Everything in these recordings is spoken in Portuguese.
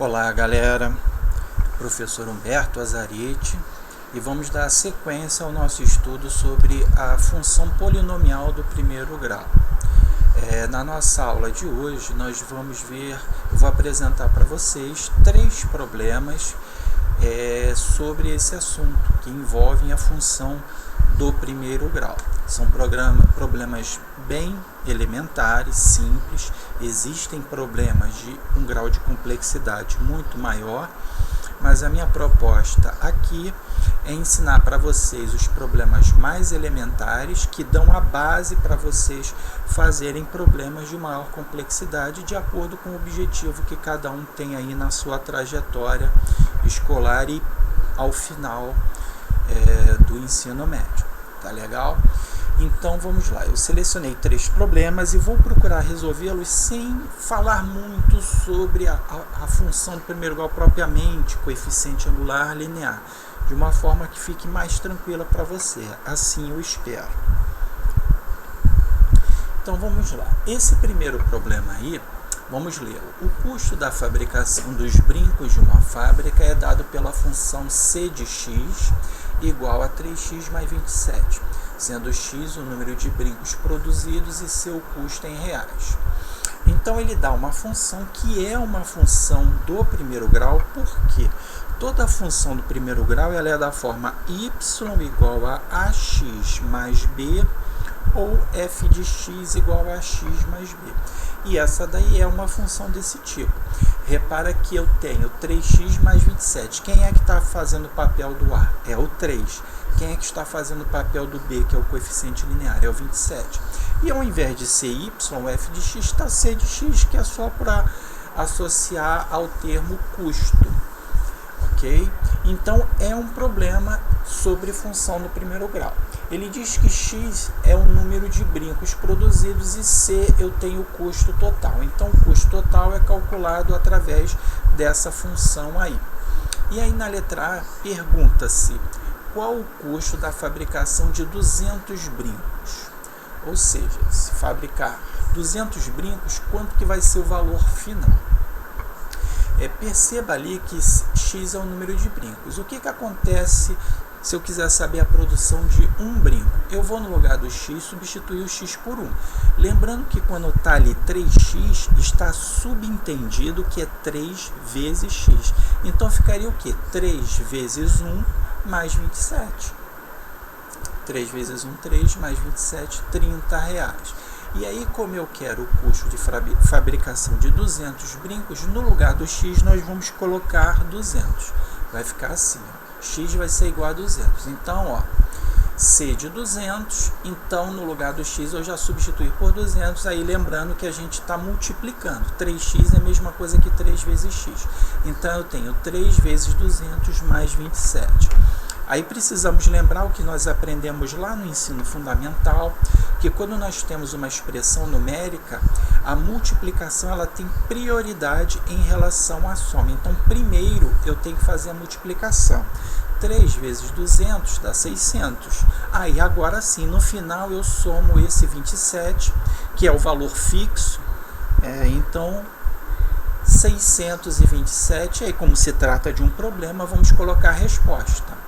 Olá galera, professor Humberto Azarete, e vamos dar sequência ao nosso estudo sobre a função polinomial do primeiro grau. Na nossa aula de hoje nós vamos ver, eu vou apresentar para vocês 3 problemas sobre esse assunto que envolvem a função do primeiro grau. São problemas bem elementares, simples. Existem problemas de um grau de complexidade muito maior, mas a minha proposta aqui é ensinar para vocês os problemas mais elementares que dão a base para vocês fazerem problemas de maior complexidade de acordo com o objetivo que cada um tem aí na sua trajetória escolar e ao final do ensino médio. Tá legal? Então vamos lá, eu selecionei 3 problemas e vou procurar resolvê-los sem falar muito sobre a função do primeiro grau propriamente, coeficiente angular linear, de uma forma que fique mais tranquila para você, assim eu espero. Então vamos lá, esse primeiro problema aí, vamos ler. O custo da fabricação dos brincos de uma fábrica é dado pela função c de x igual a 3x mais 27. Sendo x o número de brincos produzidos e seu custo em reais. Então ele dá uma função que é uma função do primeiro grau, porque toda a função do primeiro grau ela é da forma y igual a ax mais b ou f de x igual a x mais b. E essa daí é uma função desse tipo. Repara que eu tenho 3x mais 27. Quem é que está fazendo o papel do A? É o 3. Quem é que está fazendo o papel do B, que é o coeficiente linear? É o 27. E ao invés de ser y, o f de x está c de x, que é só para associar ao termo custo. Ok? Então, é um problema sobre função do primeiro grau. Ele diz que x é o número de brincos produzidos e c eu tenho o custo total. Então, o custo total é calculado através dessa função aí. E aí, na letra A, pergunta-se qual o custo da fabricação de 200 brincos. Ou seja, se fabricar 200 brincos, quanto que vai ser o valor final? Perceba ali que x é o número de brincos. O que acontece se eu quiser saber a produção de um brinco? Eu vou no lugar do x substituir o x por 1. Lembrando que quando está ali 3x, está subentendido que é 3 vezes x. Então ficaria o quê? 3 vezes 1 mais 27. 3 vezes 1, 3, mais 27, 30 reais. E aí, como eu quero o custo de fabricação de 200 brincos, no lugar do x nós vamos colocar 200. Vai ficar assim, ó. X vai ser igual a 200. Então, ó, c de 200, então no lugar do x eu já substituí por 200, aí lembrando que a gente está multiplicando. 3x é a mesma coisa que 3 vezes x. Então, eu tenho 3 vezes 200 mais 27. Aí precisamos lembrar o que nós aprendemos lá no ensino fundamental, que quando nós temos uma expressão numérica, a multiplicação ela tem prioridade em relação à soma. Então, primeiro eu tenho que fazer a multiplicação. 3 vezes 200 dá 600. Aí, agora sim, no final eu somo esse 27, que é o valor fixo. Então, 627, aí como se trata de um problema, vamos colocar a resposta.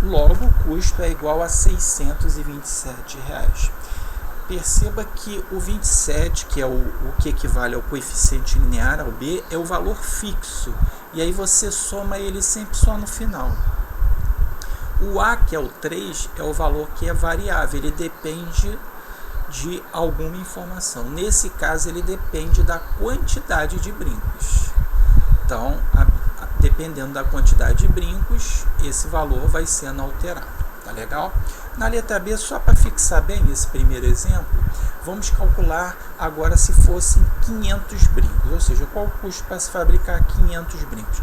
Logo, o custo é igual a R$ 627. Perceba que o 27, que é o que equivale ao coeficiente linear, ao B, é o valor fixo. E aí você soma ele sempre só no final. O A, que é o 3, é o valor que é variável. Ele depende de alguma informação. Nesse caso, ele depende da quantidade de brincos. Então, dependendo da quantidade de brincos, esse valor vai sendo alterado. Tá legal? Na letra B, só para fixar bem esse primeiro exemplo, vamos calcular agora se fossem 500 brincos, ou seja, qual o custo para se fabricar 500 brincos.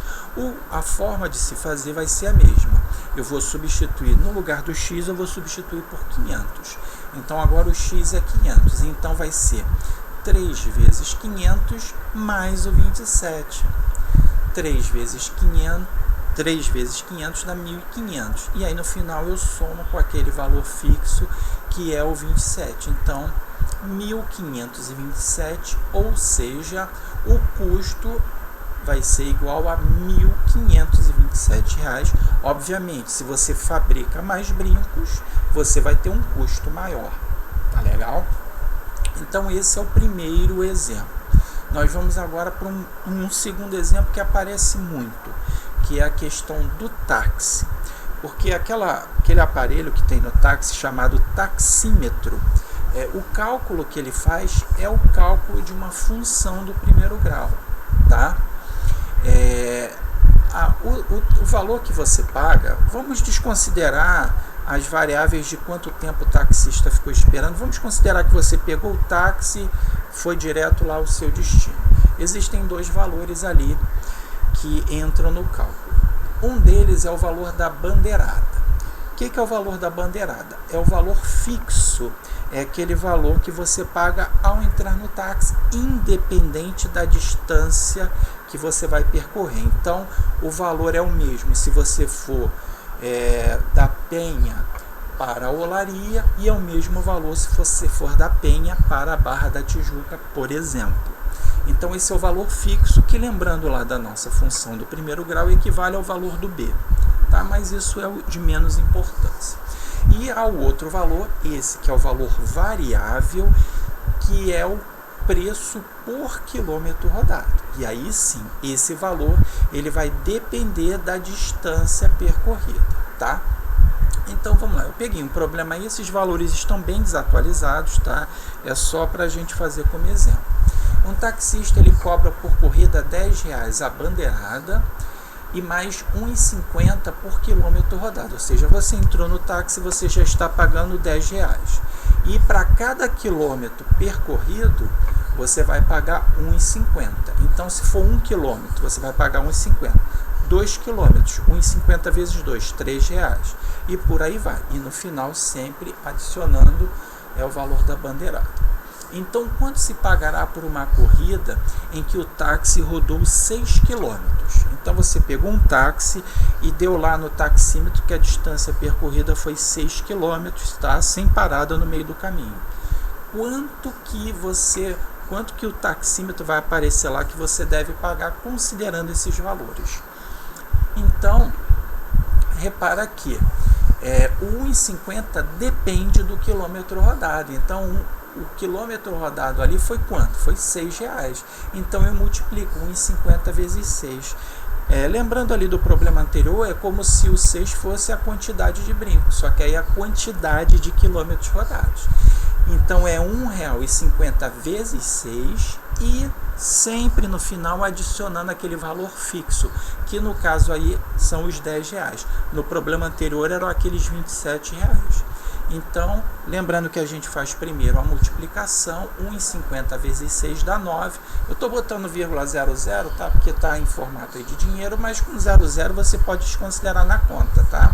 A forma de se fazer vai ser a mesma. Eu vou substituir, no lugar do x, eu vou substituir por 500. Então, agora o x é 500. Então, vai ser 3 vezes 500 mais o 27. 3 vezes 500 dá 1.500. E aí, no final, eu somo com aquele valor fixo, que é o 27. Então, 1.527, ou seja, o custo vai ser igual a R$ 1.527. Obviamente, se você fabrica mais brincos, você vai ter um custo maior. Tá legal? Então, esse é o primeiro exemplo. Nós vamos agora para um segundo exemplo que aparece muito, que é a questão do táxi. Porque aquele aparelho que tem no táxi chamado taxímetro, o cálculo que ele faz é o cálculo de uma função do primeiro grau, tá? O valor que você paga, vamos desconsiderar as variáveis de quanto tempo o taxista ficou esperando. Vamos considerar que você pegou o táxi, foi direto lá ao seu destino. Existem dois valores ali que entram no cálculo. Um deles é o valor da bandeirada. O que é o valor da bandeirada? É o valor fixo, é aquele valor que você paga ao entrar no táxi, independente da distância que você vai percorrer. Então, o valor é o mesmo se você for da Penha para a Olaria, e é o mesmo valor se você for da Penha para a Barra da Tijuca, por exemplo. Então, esse é o valor fixo, que, lembrando lá da nossa função do primeiro grau, equivale ao valor do B. Tá? Mas isso é o de menos importância. E há o outro valor, esse que é o valor variável, que é o preço por quilômetro rodado. E aí sim, esse valor ele vai depender da distância percorrida. Tá? Então vamos lá, eu peguei um problema aí, esses valores estão bem desatualizados, tá? É só para a gente fazer como exemplo. Um taxista ele cobra por corrida R$10 a bandeirada e mais R$1,50 por quilômetro rodado. Ou seja, você entrou no táxi, você já está pagando R$10. E para cada quilômetro percorrido, você vai pagar R$1,50. Então, se for 1 quilômetro, você vai pagar R$1,50. 2 quilômetros, R$1,50 vezes 2, R$3. E por aí vai. E no final, sempre adicionando o valor da bandeirada. Então, quanto se pagará por uma corrida em que o táxi rodou 6 km? Então, você pegou um táxi e deu lá no taxímetro que a distância percorrida foi 6 km, tá? Sem parada no meio do caminho. Quanto que o taxímetro vai aparecer lá que você deve pagar considerando esses valores? Então, repara que o 1,50 depende do quilômetro rodado. Então, o quilômetro rodado ali foi quanto? Foi R$6. Então, eu multiplico 1,50 vezes 6. Lembrando ali do problema anterior, é como se o 6 fosse a quantidade de brincos, só que aí a quantidade de quilômetros rodados. Então, é R$1,50 vezes 6 e sempre no final adicionando aquele valor fixo, que no caso aí são os R$10. No problema anterior eram aqueles R$27. Então, lembrando que a gente faz primeiro a multiplicação, 1,50 vezes 6 dá 9. Eu estou botando vírgula 00, tá? Porque está em formato aí de dinheiro, mas com 00 você pode desconsiderar na conta, tá?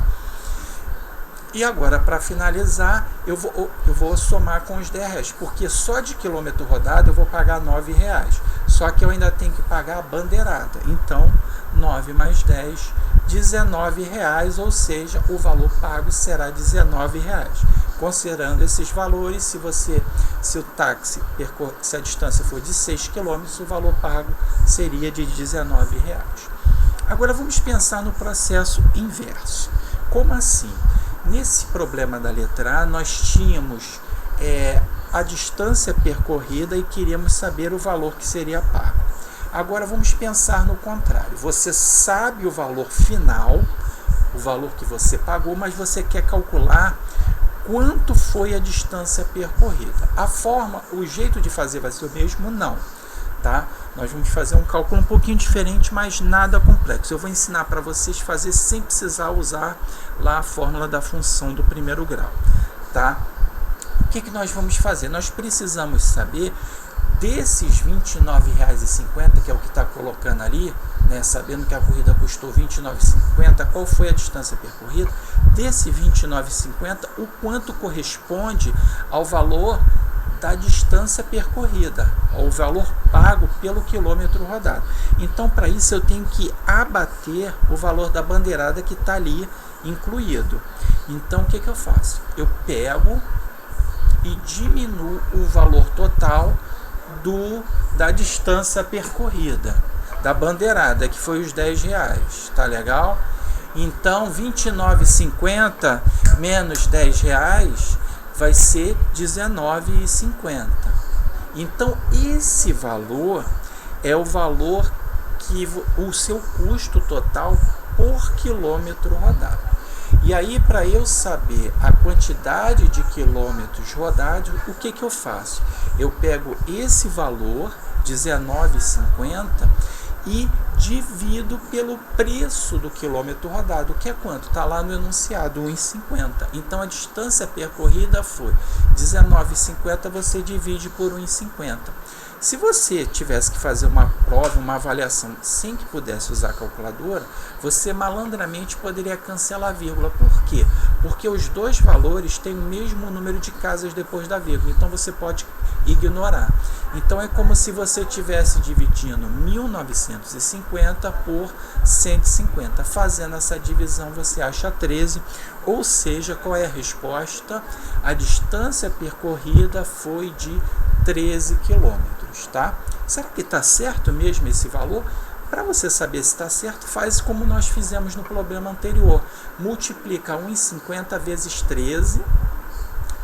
E agora, para finalizar, eu vou somar com os R$10, porque só de quilômetro rodado eu vou pagar R$9. Só que eu ainda tenho que pagar a bandeirada. Então, 9 mais 10, R$19, ou seja, o valor pago será R$19. Considerando esses valores, se o táxi, se a distância for de 6 km, o valor pago seria de R$19. Agora vamos pensar no processo inverso. Como assim? Nesse problema da letra A, nós tínhamos a distância percorrida e queríamos saber o valor que seria pago. Agora vamos pensar no contrário. Você sabe o valor final, o valor que você pagou, mas você quer calcular quanto foi a distância percorrida. O jeito de fazer vai ser o mesmo? Não. Tá? Nós vamos fazer um cálculo um pouquinho diferente, mas nada complexo. Eu vou ensinar para vocês fazer sem precisar usar lá a fórmula da função do primeiro grau. Tá? O que nós vamos fazer? Nós precisamos saber desses R$29,50, que é o que está colocando ali, né, sabendo que a corrida custou R$29,50, qual foi a distância percorrida? Desse R$29,50, o quanto corresponde ao valor da distância percorrida, ao valor pago pelo quilômetro rodado. Então, para isso, eu tenho que abater o valor da bandeirada que está ali incluído. Então, o que eu faço? Eu pego e diminuo o valor total da distância percorrida. da bandeirada, que foi os R$10, tá legal? Então, R$29,50 menos R$10 vai ser R$19,50. Então, esse valor é o valor que o seu custo total por quilômetro rodado. E aí, para eu saber a quantidade de quilômetros rodados, o que eu faço? Eu pego esse valor, R$19,50, e divido pelo preço do quilômetro rodado, que é quanto? Está lá no enunciado, R$1,50. Então, a distância percorrida foi R$19,50, você divide por R$1,50. Se você tivesse que fazer uma prova, uma avaliação sem que pudesse usar a calculadora, você malandramente poderia cancelar a vírgula. Por quê? Porque os dois valores têm o mesmo número de casas depois da vírgula, então você pode ignorar. Então é como se você estivesse dividindo 1950 por 150. Fazendo essa divisão você acha 13, ou seja, qual é a resposta? A distância percorrida foi de 13 quilômetros, tá? Será que está certo mesmo esse valor? Para você saber se está certo, faz como nós fizemos no problema anterior. Multiplica 1,50 vezes 13,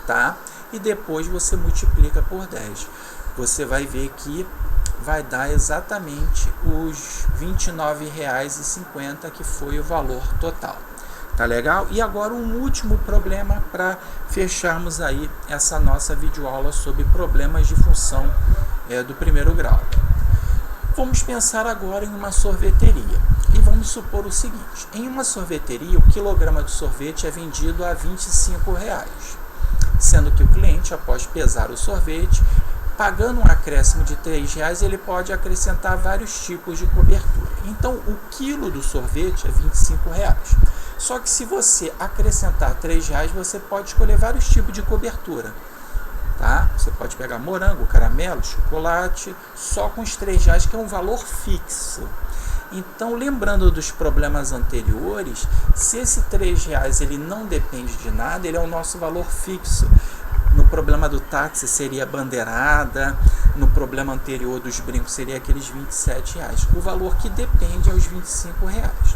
tá? E depois você multiplica por 10. Você vai ver que vai dar exatamente os R$29,50, que foi o valor total. Tá legal? E agora um último problema para fecharmos aí essa nossa videoaula sobre problemas de função do primeiro grau. Vamos pensar agora em uma sorveteria. E vamos supor o seguinte: em uma sorveteria, o quilograma de sorvete é vendido a R$25, sendo que o cliente, após pesar o sorvete, pagando um acréscimo de R$3, ele pode acrescentar vários tipos de cobertura. Então, o quilo do sorvete é R$25. Só que se você acrescentar R$3, você pode escolher vários tipos de cobertura. Tá? Você pode pegar morango, caramelo, chocolate, só com os R$3, que é um valor fixo. Então, lembrando dos problemas anteriores, se esse R$3 ele não depende de nada, ele é o nosso valor fixo. No problema do táxi seria a bandeirada, no problema anterior dos brincos seria aqueles R$27. O valor que depende é os R$25.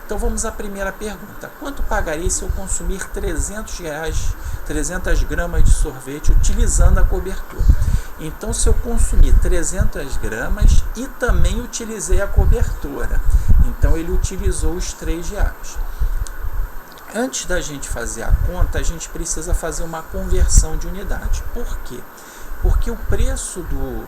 Então vamos à primeira pergunta: quanto pagaria se eu consumir R$300, 300 gramas de sorvete utilizando a cobertura? Então, se eu consumir 300 gramas e também utilizei a cobertura, então ele utilizou os R$3. Antes da gente fazer a conta, a gente precisa fazer uma conversão de unidade. Por quê? Porque o preço do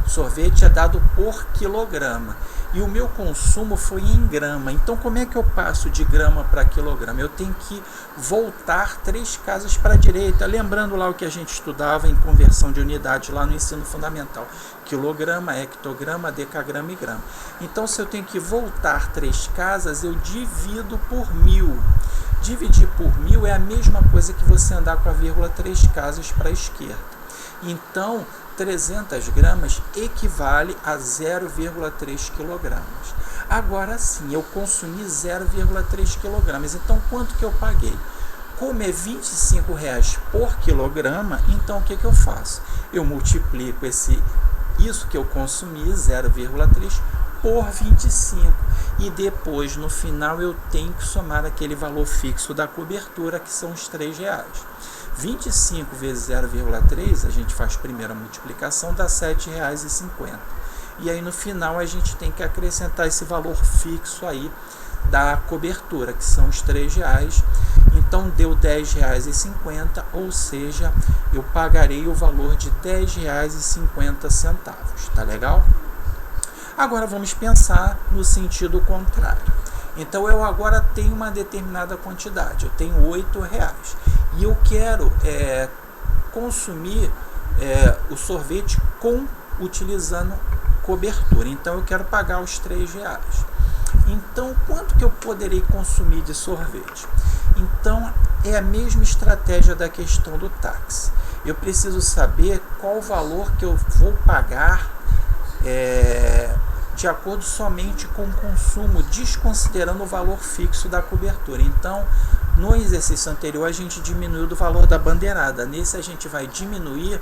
sorvete é dado por quilograma e o meu consumo foi em grama. Então, como é que eu passo de grama para quilograma? Eu tenho que voltar 3 casas para a direita, lembrando lá o que a gente estudava em conversão de unidade lá no ensino fundamental: quilograma, hectograma, decagrama e grama. Então, se eu tenho que voltar 3 casas, eu divido por 1000. Dividir por 1000 é a mesma coisa que você andar com a vírgula 3 casas para a esquerda. Então, 300 gramas equivale a 0,3 kg. Agora sim, eu consumi 0,3 kg. Então, quanto que eu paguei? Como é R$25 por quilograma, então o que eu faço? Eu multiplico isso que eu consumi, 0,3, por 25. E depois, no final, eu tenho que somar aquele valor fixo da cobertura, que são os R$3. 25 vezes 0,3, a gente faz primeiro a multiplicação, dá R$7,50. E aí, no final, a gente tem que acrescentar esse valor fixo aí da cobertura, que são os R$3. Então, deu R$10,50, ou seja, eu pagarei o valor de R$10,50. Tá legal? Agora vamos pensar no sentido contrário. Então eu agora tenho uma determinada quantidade, eu tenho R$8 e eu quero consumir o sorvete utilizando cobertura. Então eu quero pagar os R$3. Então quanto que eu poderei consumir de sorvete? Então é a mesma estratégia da questão do táxi. Eu preciso saber qual o valor que eu vou pagar de acordo somente com o consumo, desconsiderando o valor fixo da cobertura. Então, no exercício anterior, a gente diminuiu do valor da bandeirada. Nesse, a gente vai diminuir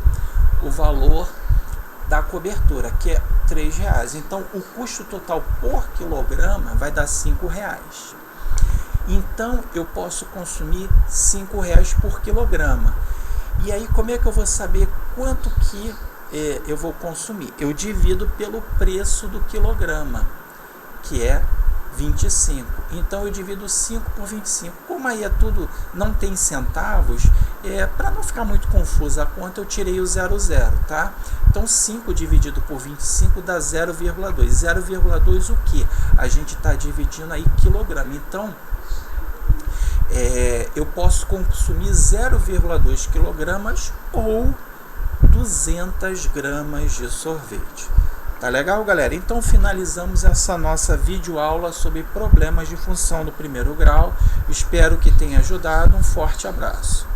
o valor da cobertura, que é R$3. Então, o custo total por quilograma vai dar R$5. Então, eu posso consumir R$5 por quilograma. E aí, como é que eu vou saber quanto que eu vou consumir? Eu divido pelo preço do quilograma, que é 25. Então, eu divido 5 por 25. Como aí é tudo, não tem centavos, para não ficar muito confusa a conta, eu tirei o 00, tá? Então, 5 dividido por 25 dá 0,2. 0,2 o que? A gente está dividindo aí quilograma. Então, eu posso consumir 0,2 quilogramas ou 200 gramas de sorvete. Tá legal, galera? Então finalizamos essa nossa videoaula sobre problemas de função do primeiro grau. Espero que tenha ajudado. Um forte abraço.